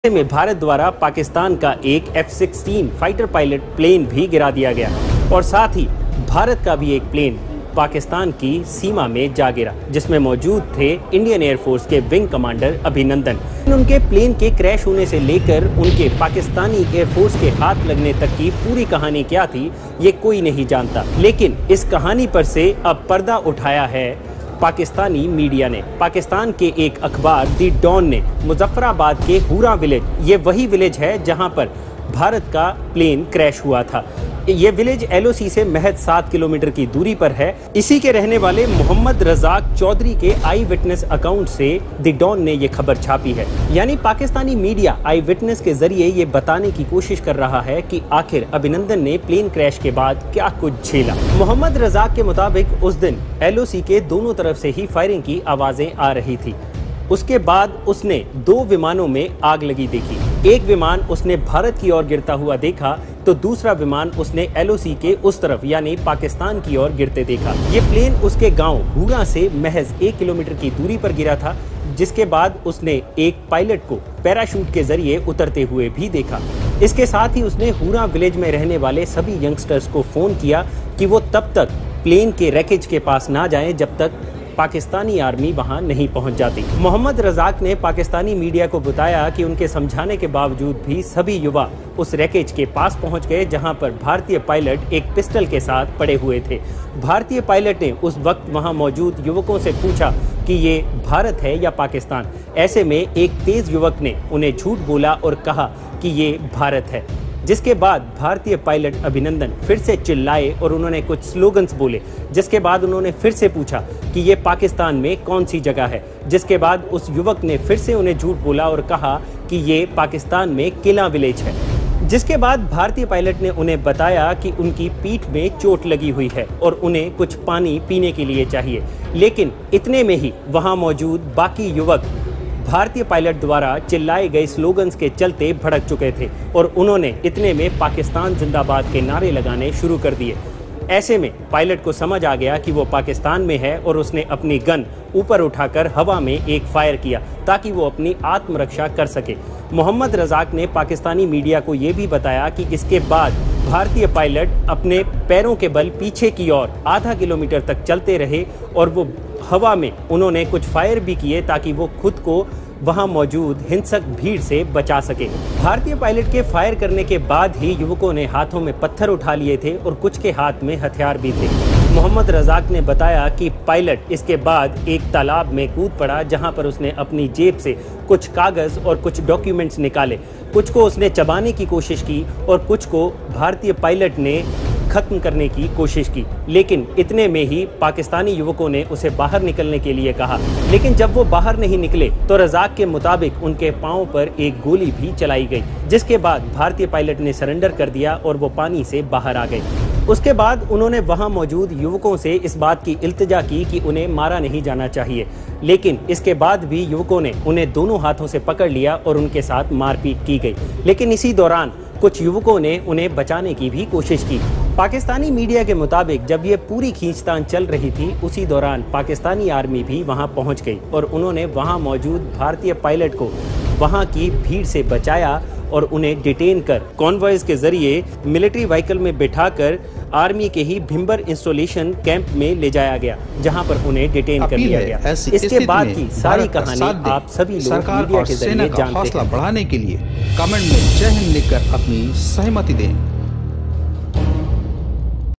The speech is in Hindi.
में भारत द्वारा पाकिस्तान का एक F-16 फाइटर पायलट प्लेन भी गिरा दिया गया और साथ ही भारत का भी एक प्लेन पाकिस्तान की सीमा में जा गिरा, जिसमें मौजूद थे इंडियन एयरफोर्स के विंग कमांडर अभिनंदन। उनके प्लेन के क्रैश होने से लेकर उनके पाकिस्तानी एयरफोर्स के हाथ लगने तक की पूरी कहानी क्या थी, ये कोई नहीं जानता। लेकिन इस कहानी पर से अब पर्दा उठाया है पाकिस्तानी मीडिया ने। पाकिस्तान के एक अखबार दी डॉन ने मुजफ्फराबाद के हुरा विलेज, ये वही विलेज है जहां पर भारत का प्लेन क्रैश हुआ था। ये विलेज LOC से महज 7 किलोमीटर की दूरी पर है। इसी के रहने वाले मोहम्मद रजाक चौधरी के आई विटनेस अकाउंट से दी डॉन ने ये खबर छापी है। यानी पाकिस्तानी मीडिया आई विटनेस के जरिए ये बताने की कोशिश कर रहा है कि आखिर अभिनंदन ने प्लेन क्रैश के बाद क्या कुछ झेला। मोहम्मद रजाक के मुताबिक उस दिन LOC के दोनों तरफ से ही फायरिंग की आवाजें आ रही थी। उसके बाद उसने 2 विमानों में आग लगी देखी। एक विमान उसने भारत की ओर गिरता हुआ देखा तो दूसरा विमान उसने LOC के उस तरफ यानी पाकिस्तान की ओर गिरते देखा। ये प्लेन उसके गांव हुरा से महज 1 किलोमीटर की दूरी पर गिरा था, जिसके बाद उसने एक पायलट को पैराशूट के जरिए उतरते हुए भी देखा। इसके साथ ही उसने हुरा विलेज में रहने वाले सभी यंगस्टर्स को फोन किया कि वो तब तक प्लेन के रैकेज के पास ना जाएं जब तक पाकिस्तानी आर्मी वहां नहीं पहुंच जाती। मोहम्मद रजाक ने पाकिस्तानी मीडिया को बताया कि उनके समझाने के बावजूद भी सभी युवा उस रैकेज के पास पहुंच गए जहां पर भारतीय पायलट एक पिस्टल के साथ पड़े हुए थे। भारतीय पायलट ने उस वक्त वहां मौजूद युवकों से पूछा कि ये भारत है या पाकिस्तान। ऐसे में एक तेज युवक ने उन्हें झूठ बोला और कहा कि ये भारत है, जिसके बाद भारतीय पायलट अभिनंदन फिर से चिल्लाए और उन्होंने कुछ स्लोगन्स बोले। जिसके बाद उन्होंने फिर से पूछा कि ये पाकिस्तान में कौन सी जगह है। जिसके बाद उस युवक ने फिर से उन्हें झूठ बोला और कहा कि ये पाकिस्तान में किला विलेज है। जिसके बाद भारतीय पायलट ने उन्हें बताया कि उनकी पीठ में चोट लगी हुई है और उन्हें कुछ पानी पीने के लिए चाहिए। लेकिन इतने में ही वहां मौजूद बाकी युवक भारतीय पायलट द्वारा चिल्लाए गए स्लोगन्स के चलते भड़क चुके थे और उन्होंने इतने में पाकिस्तान जिंदाबाद के नारे लगाने शुरू कर दिए। ऐसे में पायलट को समझ आ गया कि वो पाकिस्तान में है और उसने अपनी गन ऊपर उठाकर हवा में एक फायर किया ताकि वो अपनी आत्मरक्षा कर सके। मोहम्मद रजाक ने पाकिस्तानी मीडिया को ये भी बताया कि इसके बाद भारतीय पायलट अपने पैरों के बल पीछे की ओर आधा किलोमीटर तक चलते रहे और वो हवा में उन्होंने कुछ फायर भी किए ताकि वो खुद को वहां मौजूद हिंसक भीड़ से बचा सके। भारतीय पायलट के फायर करने के बाद ही युवकों ने हाथों में पत्थर उठा लिए थे और कुछ के हाथ में हथियार भी थे। मोहम्मद रजाक ने बताया कि पायलट इसके बाद एक तालाब में कूद पड़ा जहां पर उसने अपनी जेब से कुछ कागज और कुछ डॉक्यूमेंट्स निकाले। कुछ को उसने चबाने की कोशिश की और कुछ को भारतीय पायलट ने खत्म करने की कोशिश की। लेकिन इतने में ही पाकिस्तानी युवकों ने उसे बाहर निकलने के लिए कहा। लेकिन जब वो बाहर नहीं निकले तो रजाक के मुताबिक उनके पांव पर एक गोली भी चलाई गई, जिसके बाद भारतीय पायलट ने सरेंडर कर दिया और वो पानी से बाहर आ गए। उसके बाद उन्होंने वहां मौजूद युवकों से इस बात की इल्तिजा की कि उन्हें मारा नहीं जाना चाहिए। लेकिन इसके बाद भी युवकों ने उन्हें दोनों हाथों से पकड़ लिया और उनके साथ मारपीट की गई। लेकिन इसी दौरान कुछ युवकों ने उन्हें बचाने की भी कोशिश की। पाकिस्तानी मीडिया के मुताबिक जब ये पूरी खींचतान चल रही थी उसी दौरान पाकिस्तानी आर्मी भी वहां पहुंच गई और उन्होंने वहां मौजूद भारतीय पायलट को वहां की भीड़ से बचाया और उन्हें डिटेन कर कॉन्वॉयज के जरिए मिलिट्री व्हीकल में बिठाकर आर्मी के ही भिम्बर इंस्टॉलेशन कैंप में ले जाया गया, जहां पर उन्हें डिटेन कर लिया गया। इसके बाद की सारी कहानी आप सभी लोग मीडिया के जरिए जानते हैं। हौसला बढ़ाने के लिए कमेंट में जय हिंद लिखकर अपनी सहमति दें।